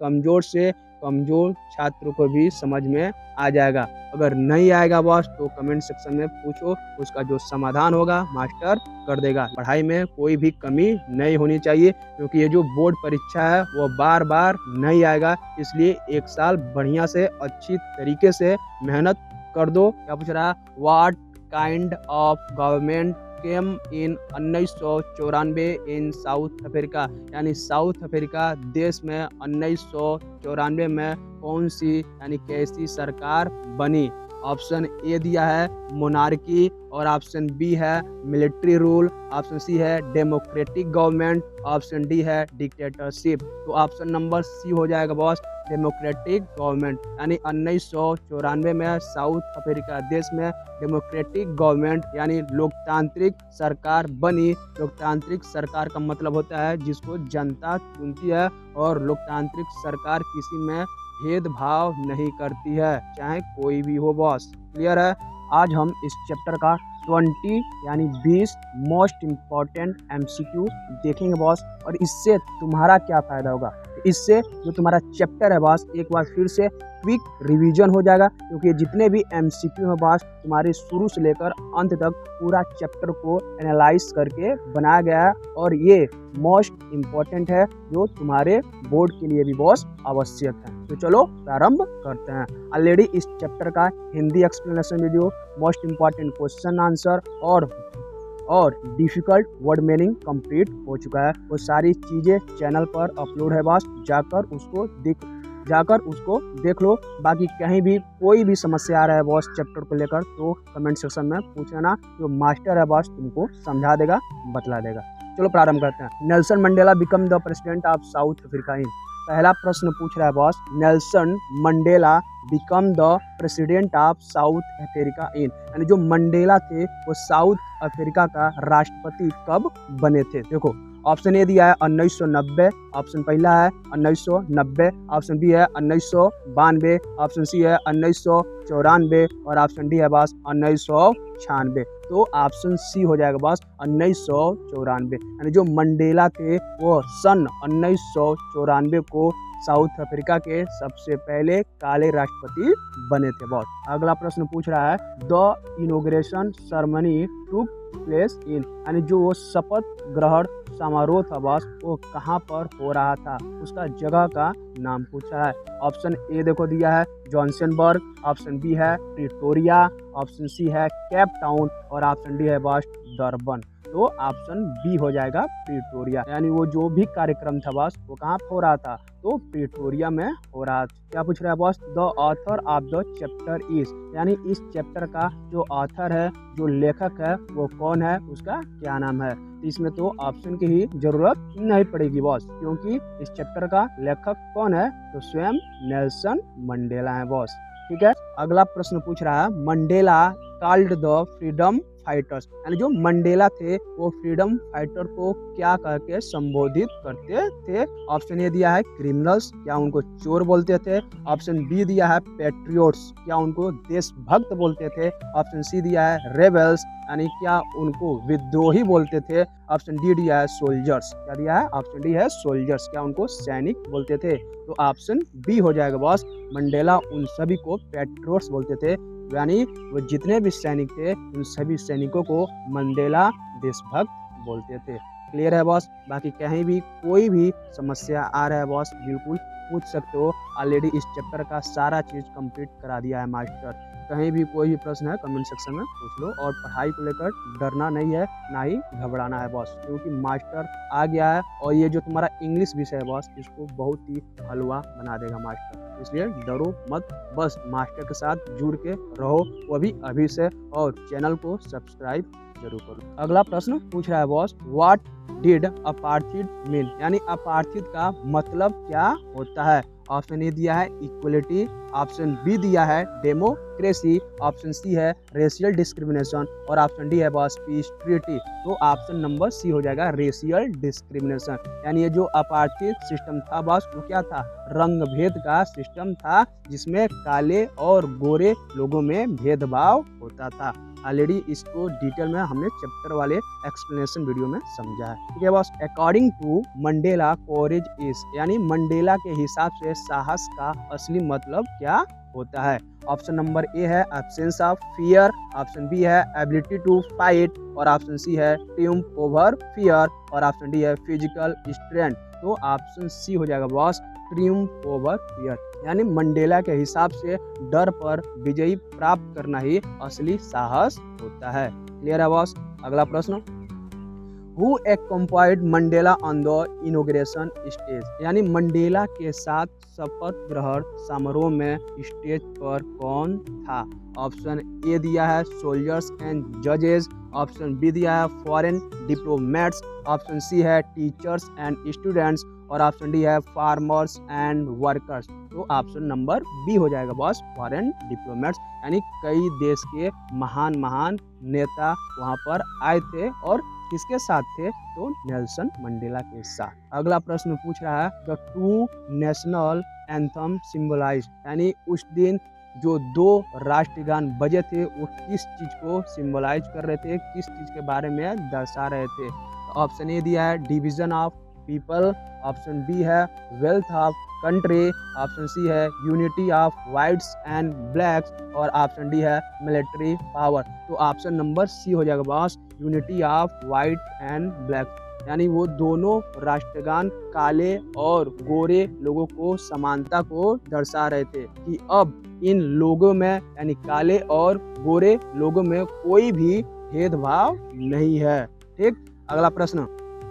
कमज़ोर से कमज़ोर छात्र को भी समझ में आ जाएगा। अगर नहीं आएगा बॉस तो कमेंट सेक्शन में पूछो, उसका जो समाधान होगा मास्टर कर देगा। पढ़ाई में कोई भी कमी नहीं होनी चाहिए, क्योंकि ये जो बोर्ड परीक्षा है वो बार बार नहीं आएगा, इसलिए एक साल बढ़िया से अच्छी तरीके से मेहनत कर दो। क्या पूछ रहा है, what kind of government came in 1994 in south Africa, यानी साउथ अफ्रीका देश में 1994 में कौन सी यानी कैसी सरकार बनी। ऑप्शन ए दिया है मोनार्की, और ऑप्शन बी है मिलिट्री रूल, ऑप्शन सी है डेमोक्रेटिक गवर्नमेंट, ऑप्शन डी है डिक्टेटरशिप। तो ऑप्शन नंबर सी हो जाएगा बॉस डेमोक्रेटिक गवर्नमेंट, यानी 1994 में साउथ अफ्रीका देश में डेमोक्रेटिक गवर्नमेंट यानी लोकतांत्रिक सरकार बनी। लोकतांत्रिक सरकार का मतलब होता है जिसको जनता चुनती है, और लोकतांत्रिक सरकार किसी में भेदभाव नहीं करती है, चाहे कोई भी हो बॉस। क्लियर है। आज हम इस चैप्टर का 20 यानी 20 मोस्ट इम्पॉर्टेंट MCQ देखेंगे बॉस, और इससे तुम्हारा क्या फ़ायदा होगा, इससे जो तुम्हारा चैप्टर है बॉस एक बार फिर से क्विक रिवीजन हो जाएगा, क्योंकि जितने भी MCQ है बॉस तुम्हारे शुरू से लेकर अंत तक पूरा चैप्टर को एनालाइज करके बनाया गया है, और ये मोस्ट इम्पॉर्टेंट है जो तुम्हारे बोर्ड के लिए भी बॉस आवश्यक है। तो चलो प्रारंभ करते हैं। ऑलरेडी इस चैप्टर का Hindi explanation video, most important question answer और डिफिकल्ट वर्ड मीनिंग कंप्लीट हो चुका है। वो सारी चीज़ें चैनल पर अपलोड है बॉस, जाकर उसको देख लो। बाकी कहीं भी कोई भी समस्या आ रहा है बॉस चैप्टर को लेकर तो कमेंट सेक्शन में पूछ लेना, जो मास्टर है बॉस तुमको समझा देगा, बतला देगा। चलो प्रारंभ करते हैं। Nelson Mandela become the president of south Africa in. पहला प्रश्न पूछ रहा है boss, Nelson Mandela become the president of south Africa in, यानी जो मंडेला थे वो साउथ अफ्रीका का राष्ट्रपति कब बने थे। देखो ऑप्शन ए दिया है 1990, ऑप्शन पहला है 1990, ऑप्शन बी है 1992, ऑप्शन सी है 1994, और ऑप्शन डी है बॉस 1996। तो ऑप्शन सी हो जाएगा बॉस 1994, यानी जो मंडेला थे वो सन 1994 को साउथ अफ्रीका के सबसे पहले काले राष्ट्रपति बने थे बॉस। अगला प्रश्न पूछ रहा है, the inauguration ceremony took place in, यानी जो वो शपथ ग्रहण समारोह था बॉस वो कहाँ पर हो रहा था, उसका जगह का नाम पूछा है। ऑप्शन ए देखो दिया है जॉन्सनबर्ग, ऑप्शन बी है प्रिटोरिया, ऑप्शन सी है केप टाउन, और ऑप्शन डी है बॉस डरबन। तो ऑप्शन बी हो जाएगा प्रिटोरिया, यानी वो जो भी कार्यक्रम था बॉस वो कहाँ हो रहा था, तो प्रिटोरिया में हो रहा था। क्या पूछ रहा है boss, the author of the chapter is, यानी इस चैप्टर का जो ऑथर है, जो लेखक है वो कौन है, उसका क्या नाम है। इसमें तो ऑप्शन की ही जरूरत नहीं पड़ेगी बॉस, क्योंकि इस चैप्टर का लेखक कौन है, तो स्वयं नेल्सन मंडेला है बॉस। ठीक है। अगला प्रश्न पूछ रहा है, Mandela called the freedom fighters, यानी जो मंडेला थे वो फ्रीडम फाइटर को क्या कह के संबोधित करते थे। ऑप्शन ए दिया है क्रिमिनल्स, क्या उनको चोर बोलते थे। ऑप्शन बी दिया है पैट्रियोट्स, क्या उनको देशभक्त बोलते थे। ऑप्शन सी दिया है रेबल्स, यानी क्या उनको विद्रोही बोलते थे। ऑप्शन डी दिया है सोल्जर्स, क्या दिया है, ऑप्शन डी है सोल्जर्स, क्या उनको सैनिक बोलते थे। तो ऑप्शन बी हो जाएगा बॉस, मंडेला उन सभी को पैट्रियोट्स बोलते थे, यानी वो जितने भी सैनिक थे उन सभी सैनिकों को मंडेला देशभक्त बोलते थे। क्लियर है बॉस। बाकी कहीं भी कोई भी समस्या आ रहा है बॉस बिल्कुल पूछ सकते हो, ऑलरेडी इस चैप्टर का सारा चीज़ कंप्लीट करा दिया है मास्टर। कहीं भी कोई भी प्रश्न है कमेंट सेक्शन में पूछ लो, और पढ़ाई को लेकर डरना नहीं है, ना ही घबराना है बॉस, क्योंकि मास्टर आ गया है, और ये जो तुम्हारा इंग्लिश विषय है बॉस इसको बहुत ही हलवा बना देगा मास्टर, इसलिए डरो मत, बस मास्टर के साथ जुड़ के रहो, वो भी अभी से, और चैनल को सब्सक्राइब जरूर करो। अगला प्रश्न पूछ रहा है बॉस, व्हाट डिड अपार्थिड मीन, यानी अपार्थिड का मतलब क्या होता है। ऑप्शन ए दिया है इक्वलिटी, ऑप्शन बी दिया है डेमोक्रेसी, ऑप्शन सी है रेशियल डिस्क्रिमिनेशन, और ऑप्शन डी है बॉस पीस ट्रीटी। तो ऑप्शन नंबर सी हो जाएगा रेशियल डिस्क्रिमिनेशन, यानी ये जो अपार्थिड सिस्टम था बॉस वो क्या था, रंग भेद का सिस्टम था, जिसमें काले और गोरे लोगों में भेदभाव होता था। ऑलरेडी इसको डिटेल में हमने चैप्टर वाले एक्सप्लेनेशन वीडियो में समझा है। ठीक है boss, according to Mandela courage is, यानी मंडेला के हिसाब से साहस का असली मतलब क्या होता है। ऑप्शन नंबर ए है absence of fear, option B है एबिलिटी टू फाइट, और ऑप्शन सी है ट्रियम्फ ओवर फियर, और ऑप्शन डी है फिजिकल स्ट्रेंथ। तो ऑप्शन सी हो जाएगा बॉस, ट्रियम्फ ओवर फियर, यानी मंडेला के हिसाब से डर पर विजयी प्राप्त करना ही असली साहस होता है। क्लियर है बॉस। अगला प्रश्न, who accompanied Mandela on the inauguration stage, यानी मंडेला के साथ शपथ ग्रहण समारोह में स्टेज पर कौन था। ऑप्शन ए दिया है सोल्जर्स एंड जजेस, ऑप्शन बी दिया है फॉरेन डिप्लोमेट्स, ऑप्शन सी है टीचर्स एंड स्टूडेंट्स, और ऑप्शन डी है फार्मर्स एंड वर्कर्स। तो ऑप्शन नंबर बी हो जाएगा बॉस, फॉरेन डिप्लोमेट्स, यानी कई देश के महान महान नेता वहां पर आए थे और किसके साथ थे, तो नेल्सन मंडेला के साथ। अगला प्रश्न पूछ रहा है the two national anthem symbolise, यानी उस दिन जो दो राष्ट्रगान बजे थे वो किस चीज को सिंबलाइज कर रहे थे, किस चीज के बारे में दर्शा रहे थे। ऑप्शन ए दिया है division of people, option B है wealth of country, option C है unity of whites and blacks, और ऑप्शन डी है मिलिट्री पावर। तो ऑप्शन नंबर सी हो जाएगा boss, unity of white and black, यानी वो दोनों राष्ट्रगान काले और गोरे लोगों को समानता को दर्शा रहे थे कि अब इन लोगों में, यानी काले और गोरे लोगों में कोई भी भेदभाव नहीं है। ठीक। अगला प्रश्न,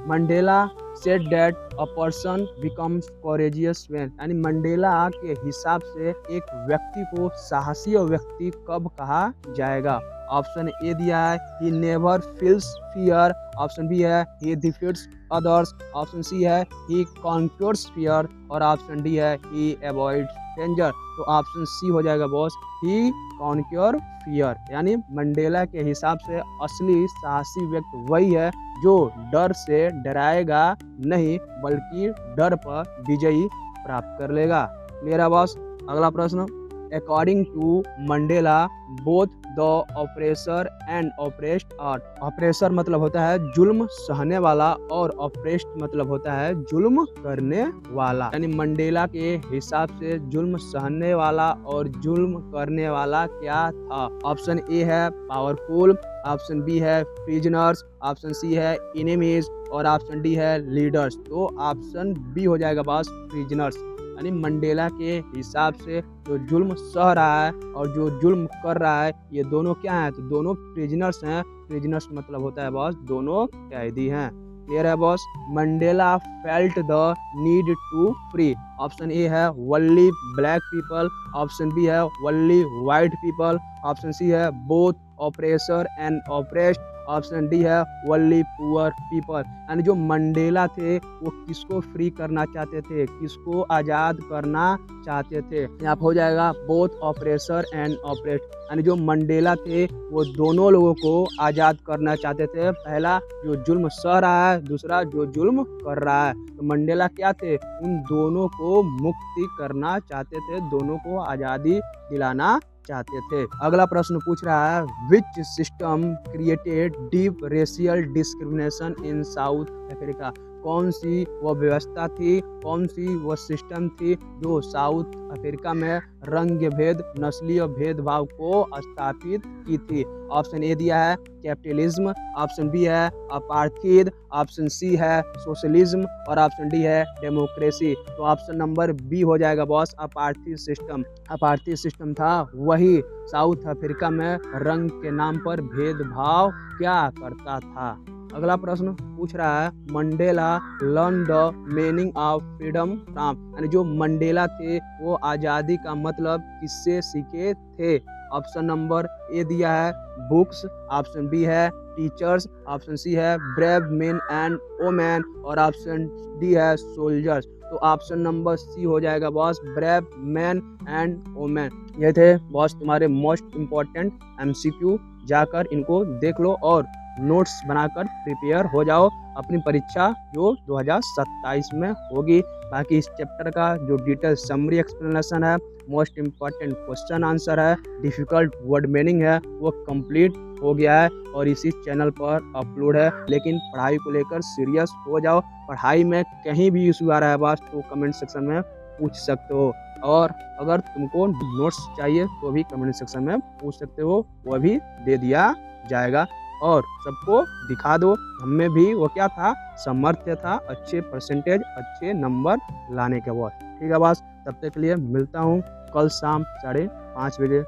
Mandela said that a person becomes courageous when, यानी मंडेला के हिसाब से एक व्यक्ति को साहसी व्यक्ति कब कहा जाएगा। ऑप्शन ए दिया है he never feels fear, option B है he defeats others, option C है ही कॉन्क्योर्स फियर, और ऑप्शन डी है ही अवॉइड्स डेंजर। तो ऑप्शन सी हो जाएगा बॉस, ही कॉन्क्योर फियर, यानी मंडेला के हिसाब से असली साहसी व्यक्ति वही है जो डर से डराएगा नहीं बल्कि डर पर विजयी प्राप्त कर लेगा। क्लियर है बॉस। अगला प्रश्न, according to Mandela both the oppressor and oppressed are, oppressor मतलब होता है जुल्म सहने वाला और ऑपरेस्ड मतलब होता है जुल्म करने वाला, यानी मंडेला के हिसाब से जुल्म सहने वाला और जुल्म करने वाला क्या था। ऑप्शन ए है पावरफुल, ऑप्शन बी है प्रिजनर्स, ऑप्शन सी है एनिमीज, और ऑप्शन डी है लीडर्स। तो ऑप्शन बी हो जाएगा बॉस, प्रिजनर्स, यानी मंडेला के हिसाब से जो जुल्म सह रहा है और जो जुल्म कर रहा है ये दोनों क्या हैं, तो दोनों प्रिजनर्स हैं। प्रिजनर्स मतलब होता है बॉस दोनों कैदी हैं। क्लियर है boss. Mandela felt the need to free, option A है only black people, option B है only white people, option C है both oppressor and oppressed, option D है ओनली पुअर पीपल, यानी जो मंडेला थे वो किसको फ्री करना चाहते थे, किसको आज़ाद करना चाहते थे। यहाँ पर हो जाएगा बोथ ऑपरेसर एंड ऑपरेस्ड, यानी जो मंडेला थे वो दोनों लोगों को आज़ाद करना चाहते थे। पहला जो जुल्म सह रहा है, दूसरा जो जुल्म कर रहा है। तो मंडेला क्या थे, उन दोनों को मुक्ति करना चाहते थे, दोनों को आज़ादी दिलाना चाहते थे। अगला प्रश्न पूछ रहा है which system created deep racial discrimination in south Africa, कौन सी वो व्यवस्था थी, कौन सी वो सिस्टम थी जो साउथ अफ्रीका में रंग भेद, नस्लीय भेदभाव को स्थापित की थी। ऑप्शन ए दिया है कैपिटलिज्म, ऑप्शन बी है अपार्थीद, ऑप्शन सी है सोशलिज्म, और ऑप्शन डी है डेमोक्रेसी। तो ऑप्शन नंबर बी हो जाएगा बॉस, अपार्थीद सिस्टम। अपार्थीद सिस्टम था वही साउथ अफ्रीका में रंग के नाम पर भेदभाव क्या करता था। अगला प्रश्न पूछ रहा है Mandela learn the meaning of freedom from, यानी जो मंडेला थे वो आज़ादी का मतलब किससे सीखे थे। ऑप्शन नंबर ए दिया है बुक्स, ऑप्शन बी है टीचर्स, ऑप्शन सी है ब्रेव मेन एंड वोमेन, और ऑप्शन डी है सोल्जर्स। तो ऑप्शन नंबर सी हो जाएगा boss, brave man and women. ये थे बॉस तुम्हारे मोस्ट इम्पोर्टेंट MCQ, जाकर इनको देख लो और नोट्स बनाकर प्रिपेयर हो जाओ। अपनी परीक्षा जो 2027 में होगी। बाकी इस चैप्टर का जो डिटेल समरी एक्सप्लेनेशन है, मोस्ट इम्पॉर्टेंट क्वेश्चन आंसर है, डिफिकल्ट वर्ड मीनिंग है, वो कंप्लीट हो गया है और इसी चैनल पर अपलोड है। लेकिन पढ़ाई को लेकर सीरियस हो जाओ। पढ़ाई में कहीं भी इशू आ रहा है बस तो कमेंट सेक्शन में पूछ सकते हो। और अगर तुमको नोट्स चाहिए तो भी कमेंट सेक्शन में पूछ सकते हो, वह भी दे दिया जाएगा। और सबको दिखा दो, हमें भी वो क्या था, सामर्थ्य था अच्छे परसेंटेज, अच्छे नंबर लाने के बाद। ठीक है बस, तब तक के लिए मिलता हूँ कल शाम 5:30 बजे।